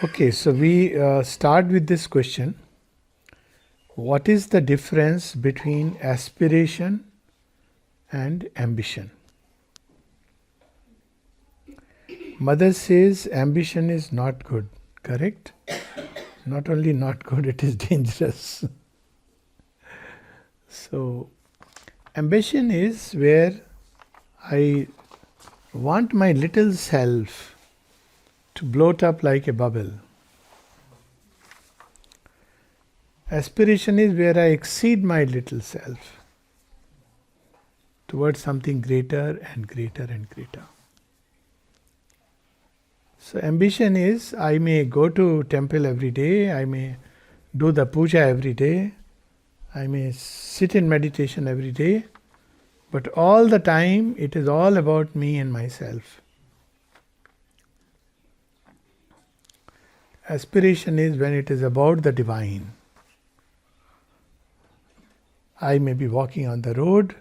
Okay, so we start with this question. What is the difference between aspiration and ambition? Mother says ambition is not good, correct? Not only not good, it is dangerous. So, ambition is where I want my little self to bloat up like a bubble. Aspiration is where I exceed my little self towards something greater and greater and greater. So ambition is I may go to temple every day, I may do the puja every day, I may sit in meditation every day, but all the time it is all about me and myself. Aspiration is when it is about the divine. I may be walking on the road,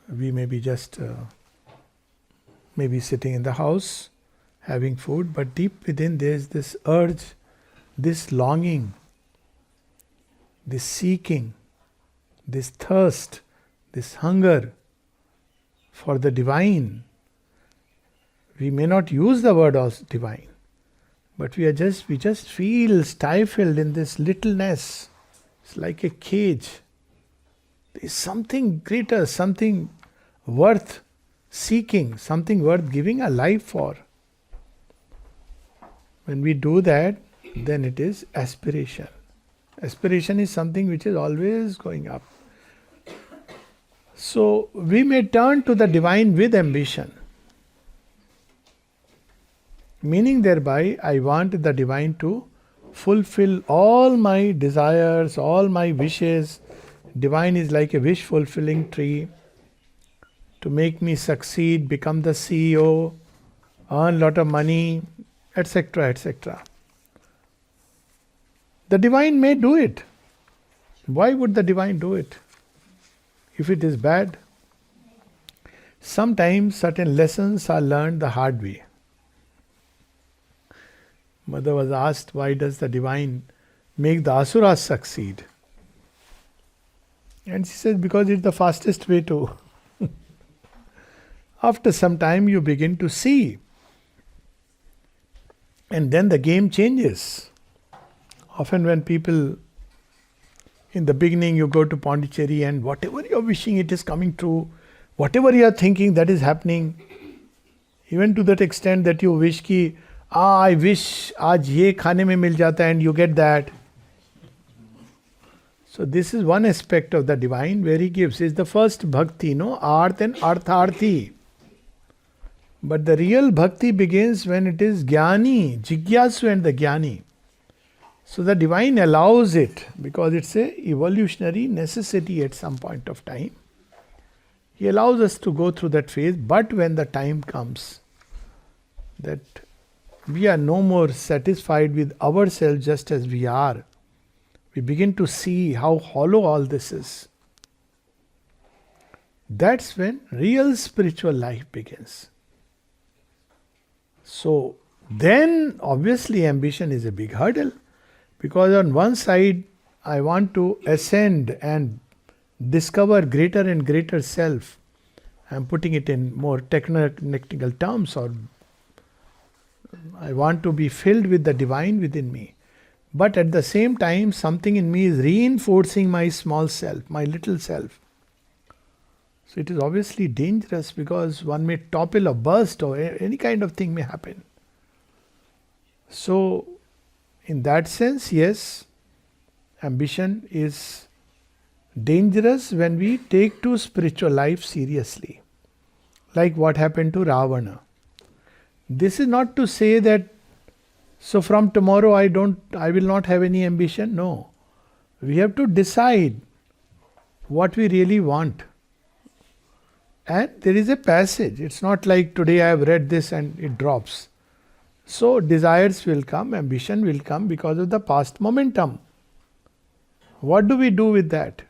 we may be just maybe sitting in the house having food, but deep within there is this urge, this longing, this seeking, this thirst, this hunger for the divine. We may not use the word as divine, but we just feel stifled in this littleness. It's like a cage. There is something greater, something worth seeking, something worth giving a life for. When we do that, then it is aspiration. Aspiration is something which is always going up. So we may turn to the divine with ambition, meaning thereby I want the divine to fulfill all my desires, all my wishes. Divine is like a wish fulfilling tree to make me succeed, become the CEO, earn a lot of money, etc., etc. The divine may do it. Why would the divine do it if it is bad? Sometimes certain lessons are learned the hard way. Mother was asked, why does the divine make the asuras succeed? And she says, because it's the fastest way to. After some time you begin to see. And then the game changes. Often when people, in the beginning you go to Pondicherry and whatever you're wishing it is coming true, whatever you're thinking that is happening, even to that extent that you wish ki, I wish aaj ye khane mein mil jata and you get that. So this is one aspect of the divine where he gives, is the first bhakti, no? Arth and artharthi. But the real bhakti begins when it is jnani, jigyasu and the jnani. So the divine allows it because it's a evolutionary necessity at some point of time. He allows us to go through that phase, but when the time comes that we are no more satisfied with ourselves just as we are, we begin to see how hollow all this is. That's when real spiritual life begins. So then obviously ambition is a big hurdle, because on one side I want to ascend and discover greater and greater self. I'm putting it in more technical terms, or I want to be filled with the divine within me. But at the same time something in me is reinforcing my small self, my little self. So it is obviously dangerous because one may topple or burst or any kind of thing may happen. So in that sense, yes, ambition is dangerous when we take to spiritual life seriously. Like what happened to Ravana. This is not to say that, so from tomorrow I will not have any ambition. No. We have to decide what we really want. And there is a passage. It's not like today I have read this and it drops. So desires will come, ambition will come because of the past momentum. What do we do with that?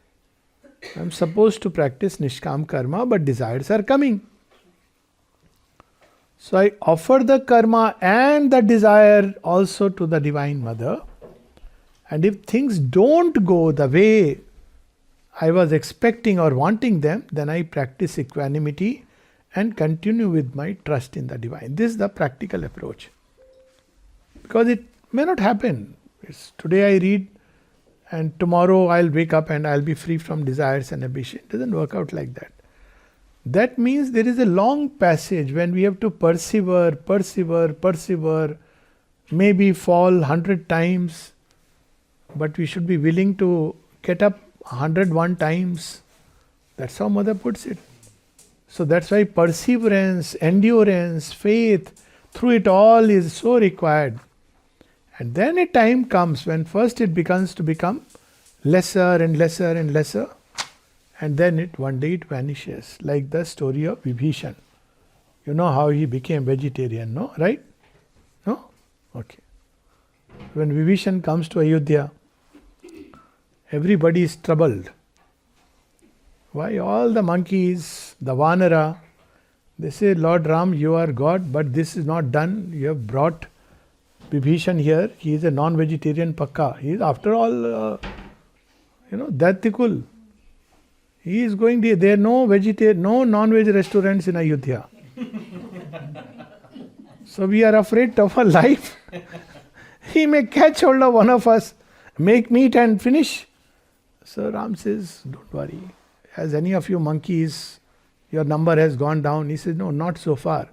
I'm supposed to practice Nishkam Karma, but desires are coming. So I offer the karma and the desire also to the Divine Mother. And if things don't go the way I was expecting or wanting them, then I practice equanimity and continue with my trust in the Divine. This is the practical approach. Because it may not happen. Today I read and tomorrow I'll wake up and I'll be free from desires and ambition. It doesn't work out like that. That means there is a long passage when we have to persevere, maybe fall 100 times, but we should be willing to get up 101 times. That's how Mother puts it. So that's why perseverance, endurance, faith, through it all is so required. And then a time comes when first it begins to become lesser and lesser and lesser. And then one day it vanishes, like the story of Vibhishan. You know how he became vegetarian, no? Right? No? Okay. When Vibhishan comes to Ayodhya, everybody is troubled. Why? All the monkeys, the Vanara, they say, Lord Ram, you are God, but this is not done. You have brought Vibhishan here. He is a non-vegetarian pakka. He is after all, Datikul. He is going there are no non-veg restaurants in Ayodhya. So we are afraid of our life. He may catch hold of one of us, make meat and finish. So Ram says, don't worry. As any of you monkeys, your number has gone down. He says, no, not so far.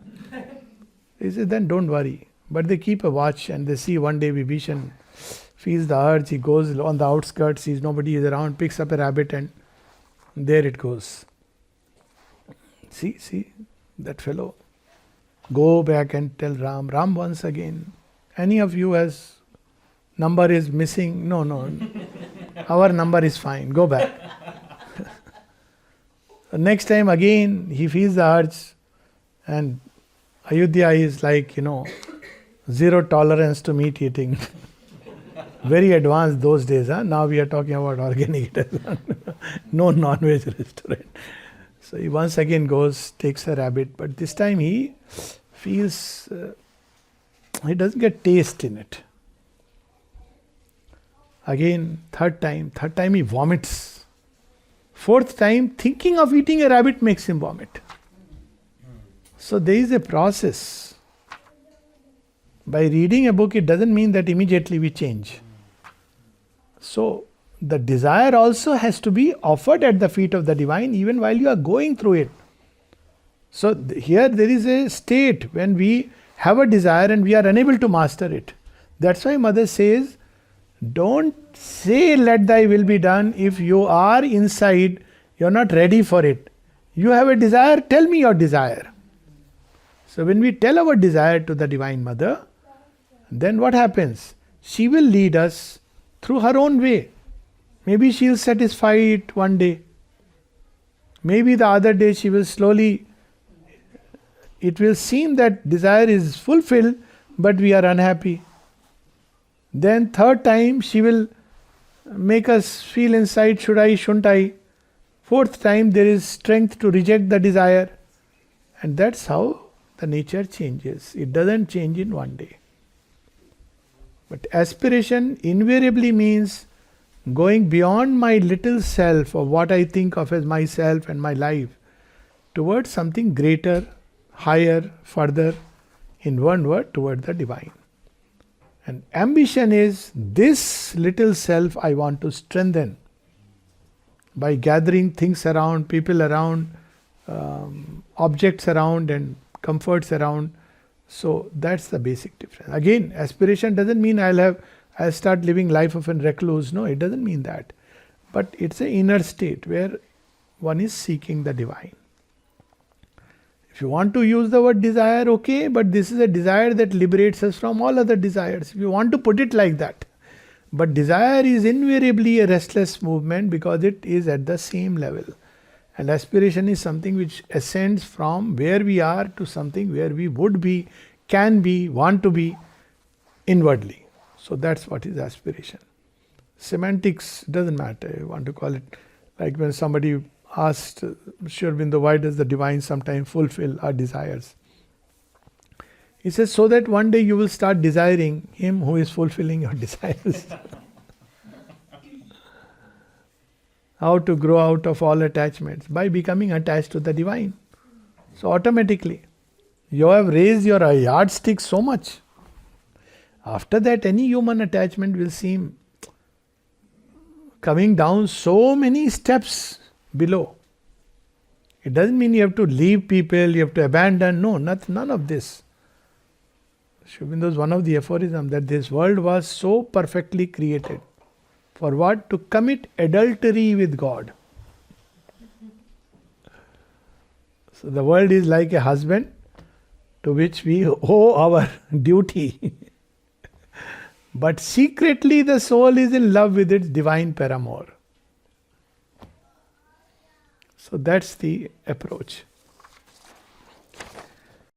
He says, then don't worry. But they keep a watch and they see one day Vibhishan feels the urge. He goes on the outskirts, sees nobody is around, picks up a rabbit and there it goes. See, that fellow. Go back and tell Ram once again. Any of you has number is missing? No. Our number is fine. Go back. Next time again he feels the urge and Ayodhya is like, zero tolerance to meat eating. Very advanced those days. Now we are talking about organic. No non-veg restaurant. So he once again goes, takes a rabbit, but this time he feels, he doesn't get taste in it. Again, third time he vomits. Fourth time, thinking of eating a rabbit makes him vomit. So there is a process. By reading a book, it doesn't mean that immediately we change. So the desire also has to be offered at the feet of the Divine even while you are going through it. So here there is a state when we have a desire and we are unable to master it. That's why Mother says, don't say let thy will be done if you are inside, you are not ready for it. You have a desire, tell me your desire. So when we tell our desire to the Divine Mother, then what happens? She will lead us through her own way. Maybe she will satisfy it one day. Maybe the other day she will slowly, it will seem that desire is fulfilled, but we are unhappy. Then third time she will make us feel inside, should I, shouldn't I? Fourth time there is strength to reject the desire. And that's how the nature changes. It doesn't change in one day. But aspiration invariably means going beyond my little self or what I think of as myself and my life towards something greater, higher, further, in one word, toward the Divine. And ambition is this little self I want to strengthen by gathering things around, people around, objects around and comforts around. So that's the basic difference. Again, aspiration doesn't mean I'll start living life of a recluse. No, it doesn't mean that. But it's an inner state where one is seeking the Divine. If you want to use the word desire, okay, but this is a desire that liberates us from all other desires. If you want to put it like that. But desire is invariably a restless movement because it is at the same level. And aspiration is something which ascends from where we are to something where we would be, can be, want to be inwardly. So that's what is aspiration. Semantics doesn't matter. You want to call it like when somebody asked, Sure Bindu, why does the Divine sometimes fulfill our desires? He says, so that one day you will start desiring him who is fulfilling your desires. How to grow out of all attachments? By becoming attached to the divine. So automatically, you have raised your yardstick so much. After that, any human attachment will seem coming down so many steps below. It doesn't mean you have to leave people, you have to abandon. No, none of this. Sri Aurobindo's one of the aphorisms that this world was so perfectly created. For what? To commit adultery with God. So the world is like a husband to which we owe our duty. But secretly the soul is in love with its divine paramour. So that's the approach.